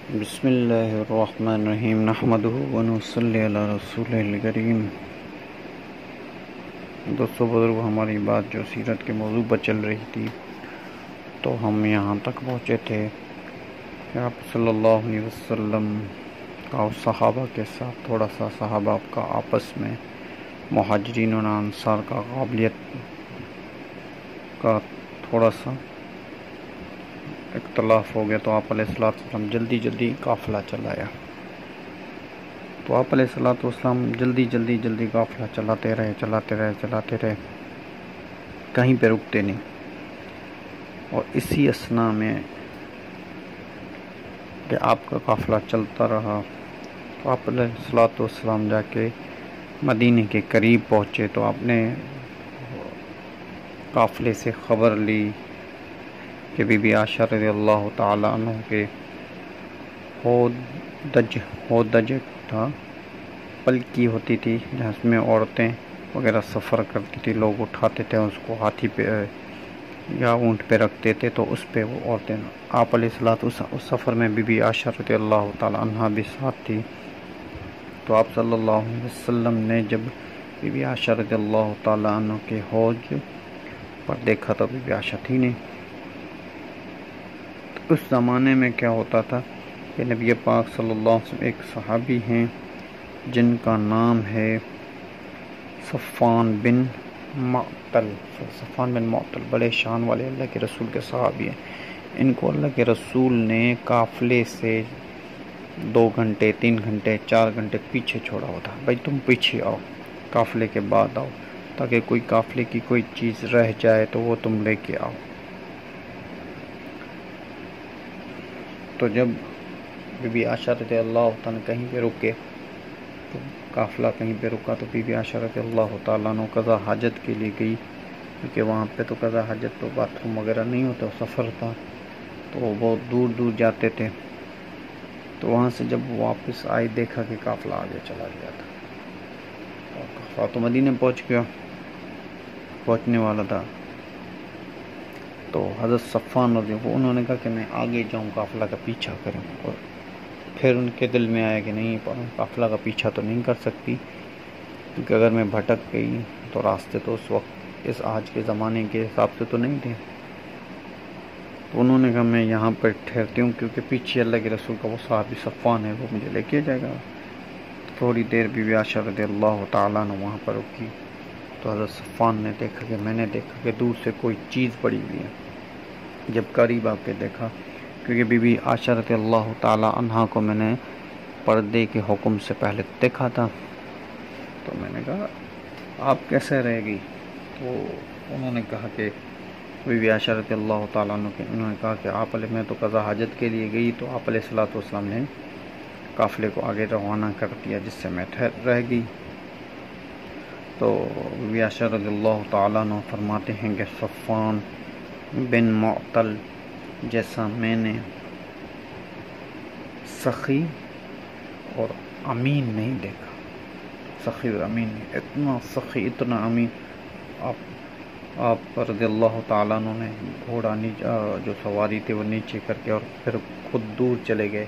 بسم اللہ الرحمن الرحیم نحمدہ ونصلی علی رسول الکریم۔ دوستو بزرگ، ہماری بات جو سیرت کے موضوع پر چل رہی تھی تو ہم یہاں تک پہنچے تھے کہ آپ صلی اللہ علیہ وسلم اور صحابہ کے ساتھ تھوڑا سا صحابہ کا آپس میں مہاجرین و انصار کا قابلیت کا تھوڑا سا اختلاف ہو گیا، تو آپ علیہ السلام جلدی قافلہ چلایا۔ تو آپ علیہ السلام جلدی قافلہ چلاتے رہے، کہیں پہ رکتے نہیں۔ اور اسی اثناء میں کہ آپ کا قافلہ چلتا رہا تو آپ علیہ السلام جا کے مدینے کے قریب پہنچے تو آپ نے قافلے سے خبر لی کہ بی بی عائشہ رضی اللہ تعالی عنہ کے ہودج تھا، پلکی ہوتی تھی جس میں عورتیں وغیرہ سفر کرتی تھی، لوگ اٹھاتے تھے اس کو، ہاتھی پہ یا اونٹ پہ رکھتے تھے، تو اس پہ وہ عورتیں آپ علیہ السلام اس سفر میں بی بی عائشہ رضی اللہ تعالی عنہ بھی ساتھ تھی۔ تو آپ صلی اللہ علیہ وسلم نے جب بی بی عائشہ رضی اللہ تعالی عنہ کے حوض پر دیکھا تو بی بی عائشہ تھی نہیں۔ اس زمانے میں کیا ہوتا تھا کہ نبی پاک صلی اللہ علیہ وسلم ایک صحابی ہیں جن کا نام ہے صفوان بن معطل، بڑے شان والے اللہ کے رسول کے صحابی ہیں۔ ان کو اللہ کے رسول نے قافلے سے 2 گھنٹے 3 گھنٹے 4 گھنٹے پیچھے چھوڑا ہوتا، بھائی تم پیچھے آؤ، قافلے کے بعد آؤ، تاکہ کوئی قافلے کی کوئی چیز رہ جائے تو وہ تم لے کے آؤ۔ تو جب بی بی عائشہ رضی اللہ تعالیٰ کہیں پہ رکے تو قافلہ کہیں پہ رکا تو بی بی عائشہ رضی اللہ تعالیٰ عنہ قضا حاجت کے لیے گئی، کیونکہ وہاں پہ تو قضا حاجت تو باتھ روم وغیرہ نہیں ہوتا، سفر تھا تو وہ بہت دور جاتے تھے۔ تو وہاں سے جب واپس آئی دیکھا کہ قافلہ آگے چلا گیا تھا، اور قافلہ تو مدینے پہنچنے والا تھا۔ تو حضرت صفوان رضی اللہ انہوں نے کہا کہ میں آگے جاؤں، قافلہ کا پیچھا کروں، اور پھر ان کے دل میں آیا کہ نہیں، قافلہ کا پیچھا تو نہیں کر سکتی، کیونکہ اگر میں بھٹک گئی تو راستے تو اس وقت اس آج کے زمانے کے حساب سے تو نہیں تھے۔ تو انہوں نے کہا میں یہاں پر ٹھہرتی ہوں، کیونکہ پیچھے اللہ کے رسول کا وہ صحابی صفوان ہے، وہ مجھے لے کے جائے گا۔ تھوڑی دیر بی بی عائشہ رضی اللہ تعالیٰ عنہ وہاں پر رکی تو حضرت صفوان نے دیکھا کہ میں نے دیکھا کہ دور سے کوئی چیز پڑی ہوئی ہے۔ جب قریب آ کے دیکھا، کیونکہ بی بی عائشہ رضی اللہ تعالی عنہا کو میں نے پردے کے حکم سے پہلے دیکھا تھا، تو میں نے کہا آپ کیسے رہ گئی؟ تو انہوں نے کہا کہ بی بی عائشہ رضی اللہ تعالیٰ عنہ کے انہوں نے کہا کہ آپ علیہ میں تو قضا حاجت کے لیے گئی، تو آپ علیہ السلام نے قافلے کو آگے روانہ کر دیا، جس سے میں ٹھہر رہ گئی۔ تو بی بی عائشہ رضی اللہ تعالیٰ عنہ فرماتے ہیں کہ صفوان بن معطل جیسا میں نے سخی اور امین نہیں دیکھا۔ سخی اور امین نہیں، اتنا سخی اتنا امین۔ آپ رضی اللہ تعالیٰ عنہ نے گھوڑا جو سواری تھی وہ نیچے کر کے اور پھر خود دور چلے گئے۔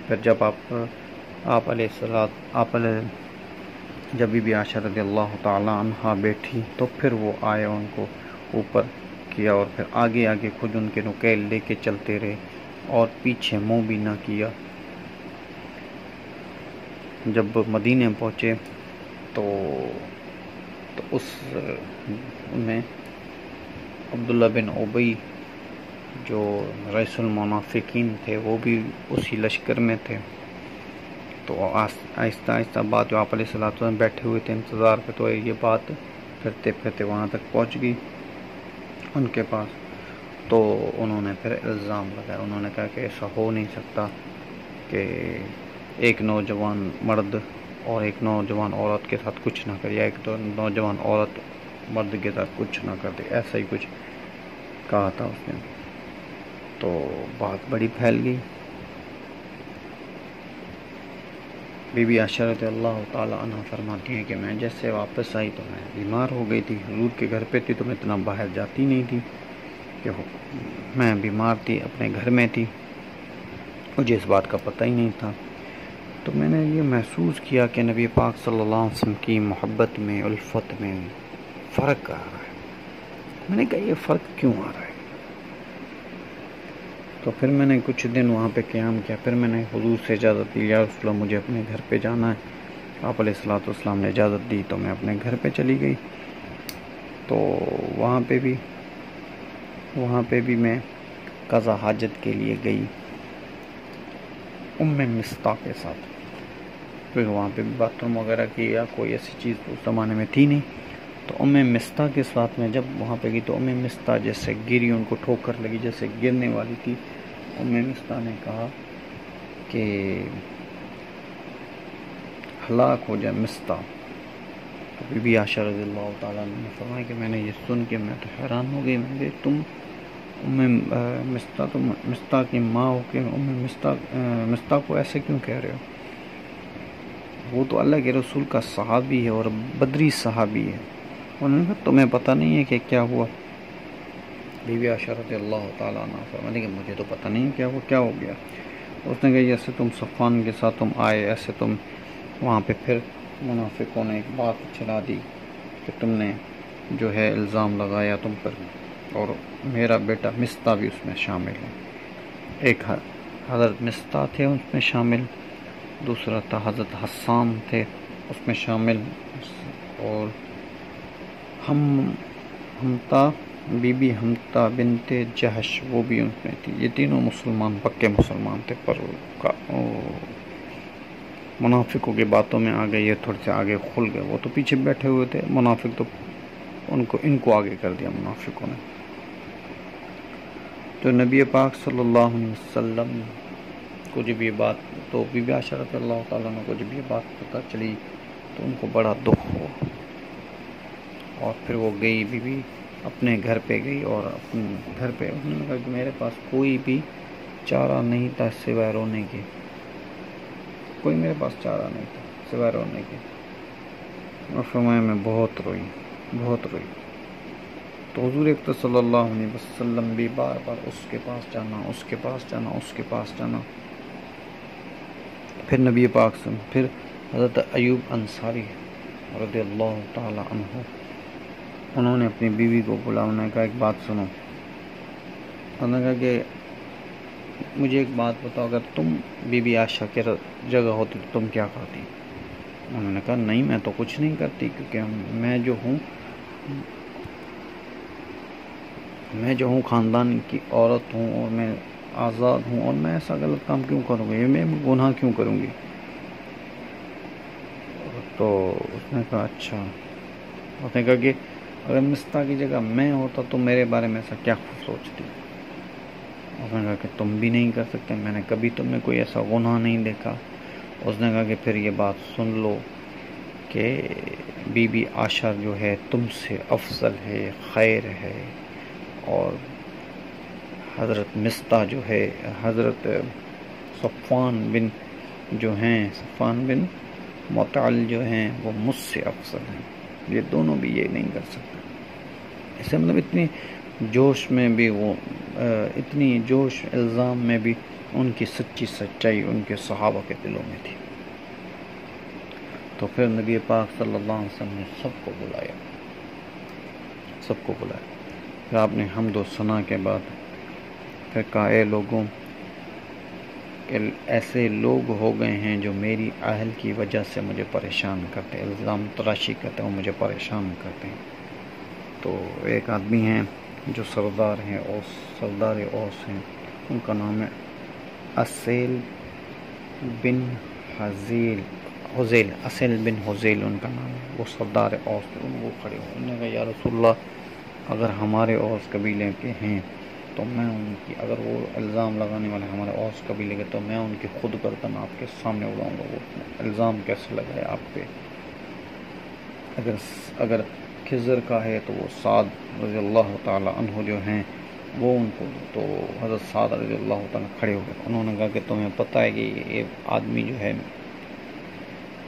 پھر جب آپ علیہ جب بی بی عائشہ رضی اللہ تعالیٰ عنہ بیٹھی تو پھر وہ آئے، ان کو اوپر کیا اور پھر آگے خود ان کے نکیل لے کے چلتے رہے اور پیچھے منہ بھی نہ کیا۔ جب مدینے پہنچے تو اس میں عبداللہ بن ابی جو رئیس المنافقین تھے وہ بھی اسی لشکر میں تھے۔ تو آہستہ بات جو آپ علیہ السلام بیٹھے ہوئے تھے انتظار پہ، تو یہ بات پھرتے وہاں تک پہنچ گئی ان کے پاس۔ تو انہوں نے پھر الزام لگایا، انہوں نے کہا کہ ایسا ہو نہیں سکتا کہ ایک نوجوان مرد اور ایک نوجوان عورت کے ساتھ کچھ نہ کرے، یا ایک نوجوان عورت مرد کے ساتھ کچھ نہ کر دے، ایسا ہی کچھ کہا تھا اس نے۔ تو بات بڑی پھیل گئی۔ بی بی عائشہ رضی اللہ تعالیٰ عنہ فرماتی ہیں کہ میں جیسے واپس آئی تو میں بیمار ہو گئی تھی، حضور کے گھر پہ تھی تو میں اتنا باہر جاتی نہیں تھی، کہ میں بیمار تھی، اپنے گھر میں تھی۔ مجھے اس بات کا پتہ ہی نہیں تھا۔ تو میں نے یہ محسوس کیا کہ نبی پاک صلی اللہ علیہ وسلم کی محبت میں، الفت میں فرق آ رہا ہے۔ میں نے کہا یہ فرق کیوں آ رہا ہے؟ تو پھر میں نے کچھ دن وہاں پہ قیام کیا، پھر میں نے حضور سے اجازت لی، یا رسول اللہ مجھے اپنے گھر پہ جانا ہے۔ آپ علیہ الصلوۃ والسلام نے اجازت دی تو میں اپنے گھر پہ چلی گئی۔ تو وہاں پہ بھی میں قضا حاجت کے لیے گئی ام مصطح کے ساتھ۔ پھر وہاں پہ باتھ روم وغیرہ کی یا کوئی ایسی چیز اس زمانے میں تھی نہیں، تو ام مصطح کے ساتھ میں جب وہاں پہ گئی تو ام مصطح جیسے گری، ان کو ٹھوکر لگی جیسے گرنے والی تھی۔ ام مصطح نے کہا کہ ہلاک ہو جائے مصطح۔ تو بی بی عائشہ رضی اللہ تعالیٰ عنہ نے فرمایا کہ میں نے یہ سن کے میں تو حیران ہو گئی، میں کہ تم مصطح کی ماں ہو کے مصطح کو ایسے کیوں کہہ رہے ہو؟ وہ تو اللہ کے رسول کا صحابی ہے اور بدری صحابی ہے۔ انہوں نے کہا تمہیں پتہ نہیں ہے کہ کیا ہوا؟ بی بی عائشہ رضی اللہ تعالیٰ عنہ فرمانے کہ مجھے تو پتہ نہیں کیا ہو گیا۔ اس نے کہا جیسے تم صفوان کے ساتھ تم آئے، ایسے تم وہاں پہ پھر منافقوں نے ایک بات چلا دی کہ تم نے جو ہے الزام لگایا تم پر، اور میرا بیٹا مصطح بھی اس میں شامل ہے۔ ایک حضرت مصطح تھے اس میں شامل، دوسرا تھا حضرت حسان تھے اس میں شامل، اور بی بی حمتا بنت جہش وہ بھی ان میں تھی۔ یہ تینوں مسلمان، پکے مسلمان تھے، پر منافقوں کی باتوں میں آ گئے، یہ تھوڑے سے آگے کھل گئے۔ وہ تو پیچھے بیٹھے ہوئے تھے منافق، تو ان کو آگے کر دیا منافقوں نے۔ تو نبی پاک صلی اللہ علیہ وسلم کو جب یہ بات، تو بی بی عائشہ رضی اللہ تعالیٰ عنہ کو جب یہ بات پتہ چلی تو ان کو بڑا دکھ ہوا، اور پھر وہ گئی، بی بی اپنے گھر پہ گئی، اور اپنے گھر پہ انہوں نے کہا کہ میرے پاس کوئی بھی چارہ نہیں تھا سوائے رونے کے، کوئی میرے پاس چارہ نہیں تھا سوائے رونے کے۔ اور فرمایا میں بہت روئی۔ تو حضور اکرم صلی اللہ علیہ وسلم بھی بار بار اس کے پاس جانا۔ پھر نبی پاک سے پھر حضرت ایوب انصاری رضی اللہ تعالی عنہ، انہوں نے اپنی بیوی کو بلایا، انہوں نے کہا ایک بات سنو۔ انہوں نے کہا کہ مجھے ایک بات بتاؤ، اگر تم بی بی عائشہ کی جگہ ہوتی تو تم کیا کرتی؟ انہوں نے کہا نہیں، میں تو کچھ نہیں کرتی، کیونکہ میں جو ہوں خاندان کی عورت ہوں، اور میں آزاد ہوں، اور میں ایسا غلط کام کیوں کروں گی، میں گناہ کیوں کروں گی؟ تو اس نے کہا اچھا۔ اس نے کہا کہ اگر مصطح کی جگہ میں ہوتا تو میرے بارے میں ایسا کیا سوچتی؟ اس نے کہا کہ تم بھی نہیں کر سکتے، میں نے کبھی تم میں کوئی ایسا گناہ نہیں دیکھا۔ اس نے کہا کہ پھر یہ بات سن لو کہ بی بی عائشہ جو ہے تم سے افضل ہے، خیر ہے، اور حضرت مصطح جو ہے، حضرت صفوان بن معطل جو ہیں وہ مجھ سے افضل ہیں، یہ دونوں بھی یہ نہیں کر سکتے۔ اسے مطلب اتنی جوش الزام میں بھی ان کی سچائی ان کے صحابہ کے دلوں میں تھی۔ تو پھر نبی پاک صلی اللہ علیہ وسلم نے سب کو بلایا۔ پھر آپ نے حمد و ثنا کے بعد پھر کہا اے لوگوں، کہ ایسے لوگ ہو گئے ہیں جو میری اہل کی وجہ سے مجھے پریشان کرتے، الزام تراشی کرتے ہیں، وہ مجھے پریشان کرتے ہیں۔ تو ایک آدمی ہیں جو سردار اوس ہیں، ان کا نام ہے اسیل بن حزیل ان کا نام ہے، وہ سردار اوس تھے۔ وہ کھڑے ہوئے، انہوں نے کہا یا رسول اللہ، اگر ہمارے اوس قبیلے کے ہیں تو میں ان کی، اگر وہ الزام لگانے والے ہمارے اوس قبیلے کے، تو میں ان کی خود گردن آپ کے سامنے اڑاؤں گا۔ وہ الزام کیسے لگائے آپ پہ؟ اگر خضر کا ہے تو وہ سعد رضی اللہ تعالی عنہ جو ہیں وہ ان کو، تو حضرت سعد رضی اللہ تعالیٰ کھڑے ہوئے، انہوں نے کہا کہ تمہیں پتہ ہے کہ یہ آدمی جو ہے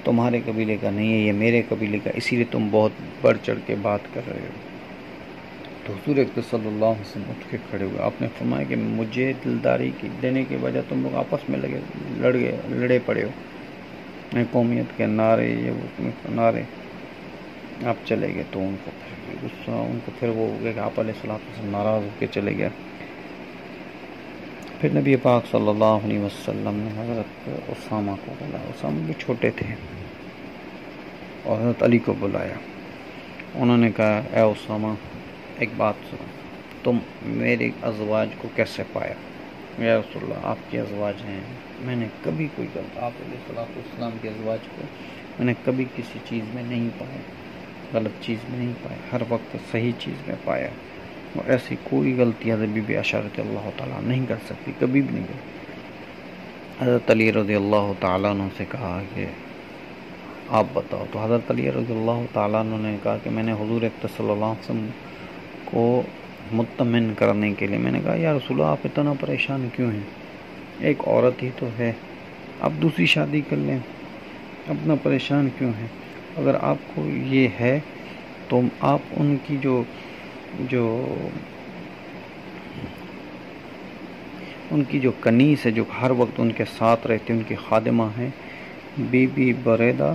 تمہارے قبیلے کا نہیں ہے، یہ میرے قبیلے کا، اسی لیے تم بہت بڑھ چڑھ کے بات کر رہے ہو۔ تو حضور اکرم صلی اللہ علیہ وسلم اٹھ کے کھڑے ہوئے. آپ نے فرمایا کہ مجھے دلداری کی دینے کی وجہ تم لوگ آپس میں لڑے پڑے ہو، قومیت کے نعرے، یہ نعرے، آپ چلے گئے. تو ان کو پھر غصہ، ان کو پھر وہ ہو گیا کہ آپ علیہ الصلوۃ والسلام ناراض ہو کے چلے گئے. پھر نبی پاک صلی اللہ علیہ وسلم نے حضرت اسامہ کو بلایا. اسامہ بھی چھوٹے تھے، اور حضرت علی کو بلایا. انہوں نے کہا اے اسامہ ایک بات سنو، تم میرے ازواج کو کیسے پایا؟ یا رسول اللہ آپ کے ازواج ہیں، میں نے کبھی کوئی غلط، آپ علیہ الصلوۃ والسلام کے ازواج کو میں نے کبھی کسی چیز میں نہیں پایا، غلط چیز میں نہیں پایا، ہر وقت صحیح چیز میں پایا، اور ایسی کوئی غلطی حضرت بی بی عائشہ رضی اللہ تعالیٰ نہیں کر سکتی، کبھی بھی نہیں کر. حضرت علی رضی اللہ تعالیٰ عنہ سے کہا کہ آپ بتاؤ. تو حضرت علی رضی اللہ تعالیٰ عنہ نے کہا کہ میں نے حضور اکرم صلی اللہ علیہ وسلم کو مطمئن کرنے کے لیے میں نے کہا یا رسول اللہ آپ اتنا پریشان کیوں ہیں، ایک عورت ہی تو ہے، آپ دوسری شادی کر لیں، اتنا پریشان کیوں ہیں؟ اگر آپ کو یہ ہے تو آپ ان کی ان کی جو کنیز ہے، جو ہر وقت ان کے ساتھ رہتے، ان کی خادمہ ہیں بی بی بریدہ،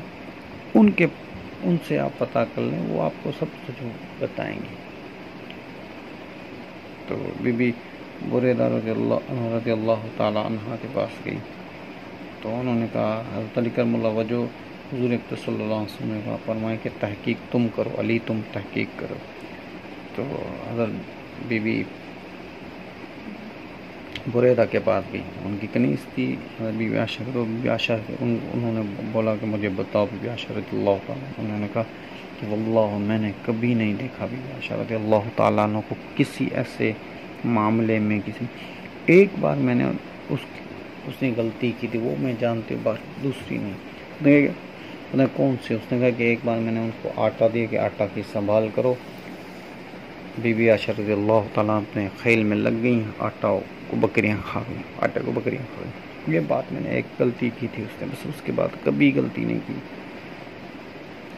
ان سے آپ پتہ کر لیں، وہ آپ کو سب کچھ بتائیں گے. تو بی بی بریدہ رضی اللہ تعالی عنہ کے پاس گئی. تو انہوں نے کہا حضرت علی کرم اللہ وجہ حضور اکرم صلی اللہ علیہ وسلم نے کہا فرمایا کہ تحقیق تم کرو، علی تم تحقیق کرو. تو حضرت بی بی بریدہ کے پاس گئی، ان کی کنیز تھی حضرت بی بی عائشہ. انہوں نے بولا کہ مجھے بتاؤ بی بی عائشہ رضی اللہ تعالیٰ. انہوں نے کہا کہ واللہ میں نے کبھی نہیں دیکھا بی بی عائشہ رضی اللہ تعالیٰ عنہ کو کسی ایسے معاملے میں، ایک بار میں نے اس نے غلطی کی تھی، وہ میں جانتی ہوں، بات دوسری نہیں. کون سی؟ اس نے کہا کہ ایک بار میں نے ان کو آٹا دیا کہ آٹا کی سنبھال کرو. بی بی عائشہ رضی اللہ تعالیٰ اپنے خیل میں لگ گئیں، آٹا کو بکریاں کھا گئیں، آٹے کو بکریاں کھا گئیں. یہ بات میں نے ایک غلطی کی تھی اس نے، بس اس کے بعد کبھی غلطی نہیں کی.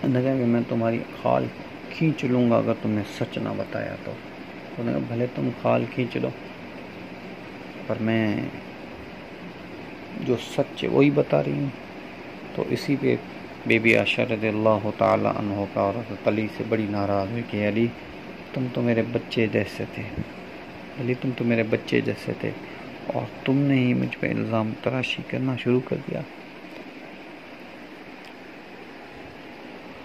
کہا کہ میں تمہاری کھال کھینچ لوں گا اگر تم نے سچ نہ بتایا تو. انہوں نے کہا بھلے تم کھال کھینچ لو، پر میں جو سچ ہے وہی بتا رہی ہوں. تو اسی پہ بی بی عائشہ رضی اللہ تعالی عنہ کا اور حضرت علی سے بڑی ناراض ہوئی کہ علی تم تو میرے بچے جیسے تھے، علی تم تو میرے بچے جیسے تھے، اور تم نے ہی مجھ پہ الزام تراشی کرنا شروع کر دیا.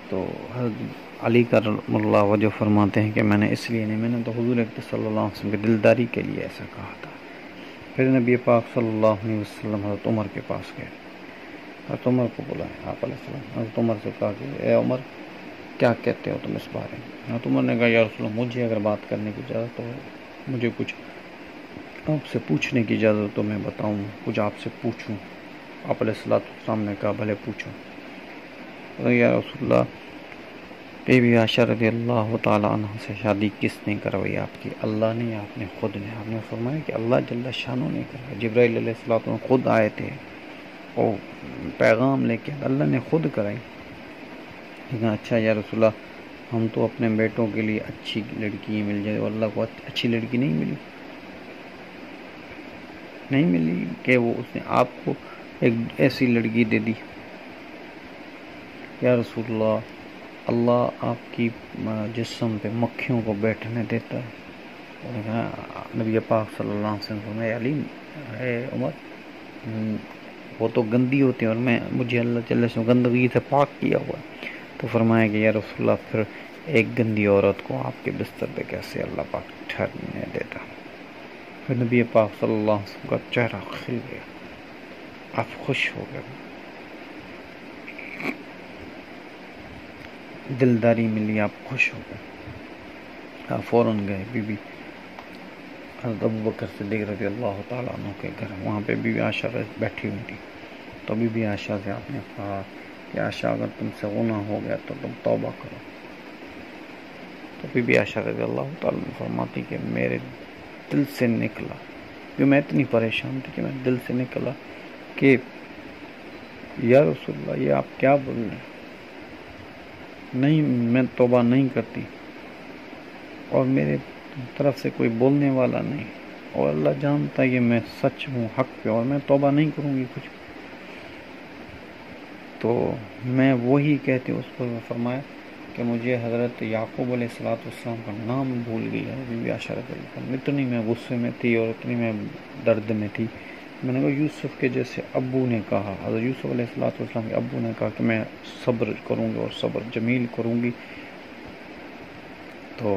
تو حضرت علی کرم اللہ وجہ فرماتے ہیں کہ میں نے اس لیے نہیں، میں نے تو حضور اکرم صلی اللہ علیہ وسلم کی دلداری کے لیے ایسا کہا تھا. پھر نبی پاک صلی اللہ علیہ وسلم حضرت عمر کے پاس گئے. حضرت عمر کو بلائے آپ علیہ السلام. حضرت عمر سے کہا کہ اے عمر کیا کہتے ہو تم اس بارے میں؟ حضرت عمر نے کہا یا رسول اللہ مجھے اگر بات کرنے کی اجازت ہو، مجھے کچھ آپ سے پوچھنے کی اجازت تو میں بتاؤں، کچھ آپ سے پوچھوں. آپ علیہ السلام نے کہا بھلے پوچھو. یا رسول اللہ بی بی عائشہ رضی اللہ تعالیٰ عنہ سے شادی کس نے کروائی؟ آپ کی اللہ نے یا آپ نے خود نے؟ آپ نے فرمایا کہ اللہ جل شانہ نے کروائی. جبرائیل علیہ السلام خود آئے تھے اور پیغام لے کے اللہ نے خود کرائی. اچھا یا رسول اللہ ہم تو اپنے بیٹوں کے لیے اچھی لڑکی مل جائے، اللہ کو اچھی لڑکی نہیں ملی کہ وہ اس نے آپ کو ایک ایسی لڑکی دے دی. یا رسول اللہ آپ کی جسم پہ مکھیوں کو بیٹھنے دیتا ہے. نبی پاک صلی اللہ علیہ وسلم علی اے عمر وہ تو گندی ہوتی ہے، اور مجھے اللہ جل سے گندگی سے پاک کیا ہوا ہے. تو فرمایا کہ یا رسول اللہ پھر ایک گندی عورت کو آپ کے بستر پہ کیسے اللہ پاک ٹھہرنے دیتا؟ پھر نبی پاک صلی اللہ علیہ وسلم کا چہرہ کھل گیا، آپ خوش ہو گئے، دلداری ملی، آپ خوش ہو گئے. آپ فوراً گئے بی بی حضرت ابوبکر صدیق رضی اللہ تعالیٰ عنہ کے گھر. وہاں پہ بی بی عائشہ بیٹھی ہوئی تھی. تو بی بی عائشہ سے آپ نے کہا کہ عائشہ اگر تم سے گناہ ہو گیا تو تم توبہ کرو. تو بی بی عائشہ رضی اللہ تعالیٰ عنہ فرماتی کہ میرے دل سے نکلا، کہ میں اتنی پریشان تھی کہ میں دل سے نکلا کہ یا رسول اللہ یہ آپ کیا بول رہے ہیں؟ نہیں میں توبہ نہیں کرتی، اور میرے طرف سے کوئی بولنے والا نہیں، اور اللہ جانتا ہے کہ میں سچ ہوں، حق پہ، اور میں توبہ نہیں کروں گی کچھ۔ تو میں وہی کہتے اس پر فرمایا کہ مجھے حضرت یعقوب علیہ السلام کا نام بھول گیا ہے، بی بی عائشہ رضی اللہ عنہا۔ اتنی میں غصے میں تھی اور اتنی میں درد میں تھی، میں نے کہا یوسف کے جیسے ابو نے کہا، حضرت یوسف علیہ السلام کے ابو نے کہا کہ میں صبر کروں گی اور صبر جمیل کروں گی۔ تو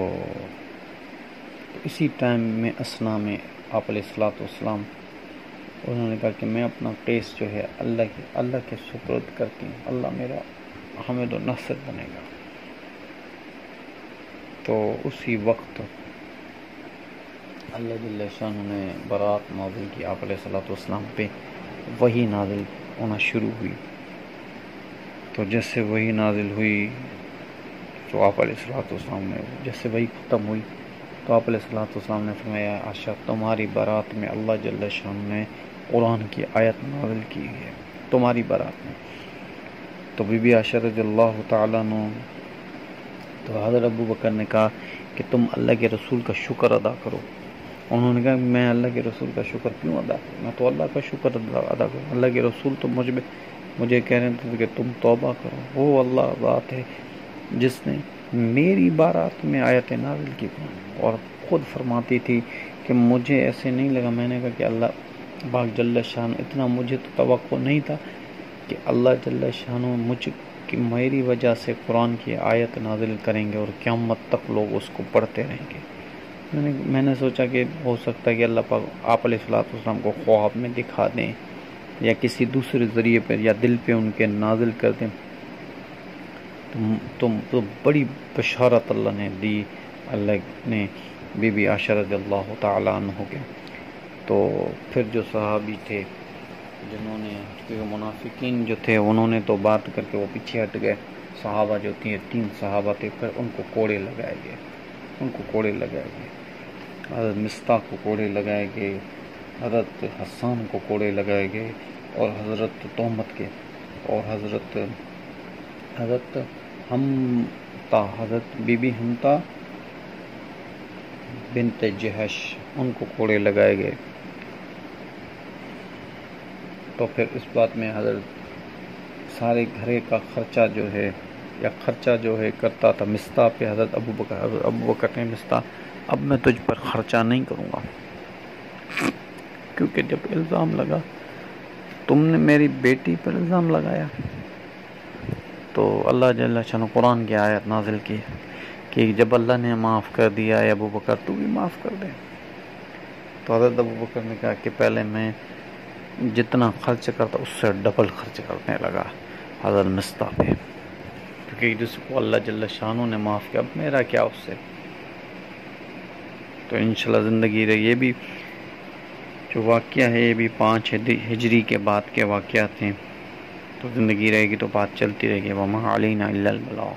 اسی ٹائم میں اسنا میں آپ علیہ السلام انہوں نے کہا کہ میں اپنا کیس جو ہے اللہ کے سپرد کرتی ہوں، اللہ میرا حامد و ناصر بنے گا۔ تو اسی وقت اللہ جل شانہ نے برات نازل کی، آپ علیہ السلام پہ وحی نازل ہونا شروع ہوئی۔ تو جیسے وحی نازل ہوئی تو آپ علیہ السلام نے جیسے وحی ختم ہوئی تو آپ علیہ السلام نے فرمایا عائشہ تمہاری برات میں اللہ جل شانہ نے قرآن کی آیت نازل کی ہے تمہاری برات میں۔ تو بی بی عائشہ رضی اللہ تعالیٰ عنہ، تو حضرت ابو بکر نے کہا کہ تم اللہ کے رسول کا شکر ادا کرو۔ انہوں نے کہا میں اللہ کے رسول کا شکر کیوں ادا کروں، میں تو اللہ کا شکر ادا کروں، اللہ کے رسول تو مجھے کہہ رہے تھے کہ تم توبہ کرو۔ وہ اللہ ذات ہے جس نے میری بارات میں آیت نازل کی، اور خود فرماتی تھی کہ مجھے ایسے نہیں لگا، میں نے کہا کہ اللہ پاک جل شانہ، اتنا مجھے تو توقع نہیں تھا کہ اللہ جل شانہ مجھ کی میری وجہ سے قرآن کی آیت نازل کریں گے اور قیامت تک لوگ اس کو پڑھتے رہیں گے۔ میں نے سوچا کہ ہو سکتا ہے کہ اللہ پاک آپ علیہ السلام کو خواب میں دکھا دیں یا کسی دوسرے ذریعے پر یا دل پہ ان کے نازل کر دیں۔ تو بڑی بشارت اللہ نے دی، اللہ نے بی بی عائشہ رضی اللہ تعالیٰ عنہ کے۔ تو پھر جو صحابی تھے جنہوں نے، کیونکہ منافقین جو تھے انہوں نے تو بات کر کے وہ پیچھے ہٹ گئے، صحابہ جو تھے 3 صحابہ تھے، پھر ان کو کوڑے لگائے گئے، حضرت مصطح کو کوڑے لگائے گئے، حضرت حسان کو کوڑے لگائے گئے، اور حضرت تہمت کے، اور حضرت حضرت بی بی حمتا بنت جہش ان کو کوڑے لگائے گئے۔ تو پھر اس بات میں حضرت سارے گھرے کا خرچہ جو ہے کرتا تھا مصطح پہ، حضرت ابو بکر نے مصطح اب میں تجھ پر خرچہ نہیں کروں گا، کیونکہ جب الزام لگا تم نے میری بیٹی پر الزام لگایا، تو اللہ جل شانہ قرآن کی آیت نازل کی کہ جب اللہ نے معاف کر دیا ہے ابو بکر تو بھی معاف کر دے۔ تو حضرت ابو بکر نے کہا کہ پہلے میں جتنا خرچ کرتا اس سے ڈبل خرچ کرنے لگا حضرت مصطح پہ، کیونکہ جس کو اللہ جل شانہ نے معاف کیا اب میرا کیا اس سے۔ تو انشاءاللہ زندگی رہی، یہ بھی جو واقعہ ہے یہ بھی 5 ہجری کے بعد کے واقعات ہیں، تو زندگی رہے گی تو بات چلتی رہے گی۔ وما علینا الا البلاغ۔